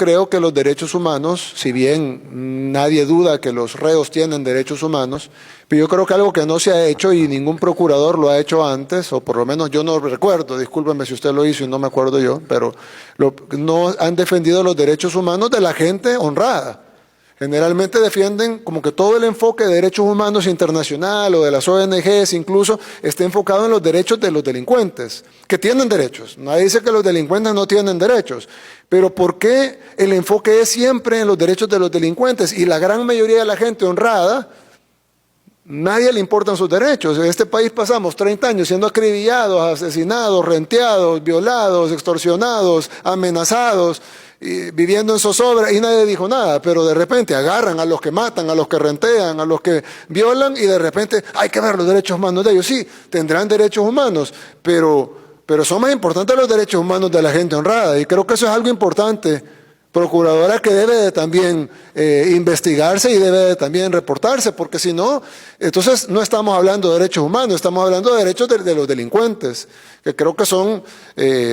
creo que los derechos humanos, si bien nadie duda que los reos tienen derechos humanos, pero yo creo que algo que no se ha hecho y ningún procurador lo ha hecho antes, o por lo menos yo no recuerdo, discúlpeme si usted lo hizo y no me acuerdo yo, pero no han defendido los derechos humanos de la gente honrada. Generalmente defienden como que todo el enfoque de derechos humanos internacional o de las ONGs incluso está enfocado en los derechos de los delincuentes, que tienen derechos. Nadie dice que los delincuentes no tienen derechos, pero ¿por qué el enfoque es siempre en los derechos de los delincuentes? Y la gran mayoría de la gente honrada, nadie le importan sus derechos. En este país pasamos 30 años siendo acribillados, asesinados, renteados, violados, extorsionados, amenazados, viviendo en zozobra y nadie dijo nada, pero de repente agarran a los que matan, a los que rentean, a los que violan y de repente hay que ver los derechos humanos de ellos. Sí, tendrán derechos humanos, pero son más importantes los derechos humanos de la gente honrada y creo que eso es algo importante, procuradora, que debe de también investigarse y debe de también reportarse, porque si no, entonces no estamos hablando de derechos humanos, estamos hablando de derechos de los delincuentes, que creo que son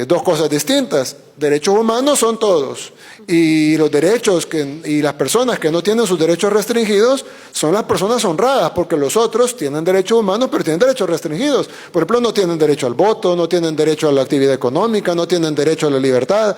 dos cosas distintas. Derechos humanos son todos, y los derechos y las personas que no tienen sus derechos restringidos son las personas honradas, porque los otros tienen derechos humanos, pero tienen derechos restringidos. Por ejemplo, no tienen derecho al voto, no tienen derecho a la actividad económica, no tienen derecho a la libertad.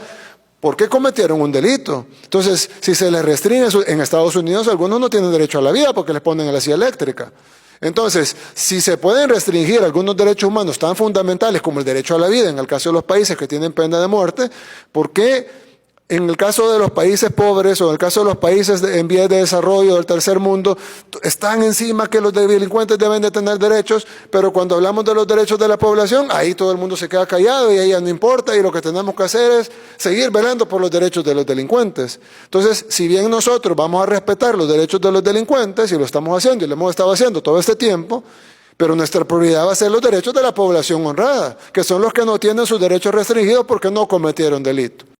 ¿Por qué cometieron un delito? Entonces, si se les restringe, en Estados Unidos algunos no tienen derecho a la vida porque les ponen a la silla eléctrica. Entonces, si se pueden restringir algunos derechos humanos tan fundamentales como el derecho a la vida, en el caso de los países que tienen pena de muerte, ¿por qué en el caso de los países pobres o en el caso de los países en vías de desarrollo del tercer mundo están encima que los delincuentes deben de tener derechos, pero cuando hablamos de los derechos de la población, ahí todo el mundo se queda callado y ahí ya no importa y lo que tenemos que hacer es seguir velando por los derechos de los delincuentes? Entonces, si bien nosotros vamos a respetar los derechos de los delincuentes y lo estamos haciendo y lo hemos estado haciendo todo este tiempo, pero nuestra prioridad va a ser los derechos de la población honrada, que son los que no tienen sus derechos restringidos porque no cometieron delito.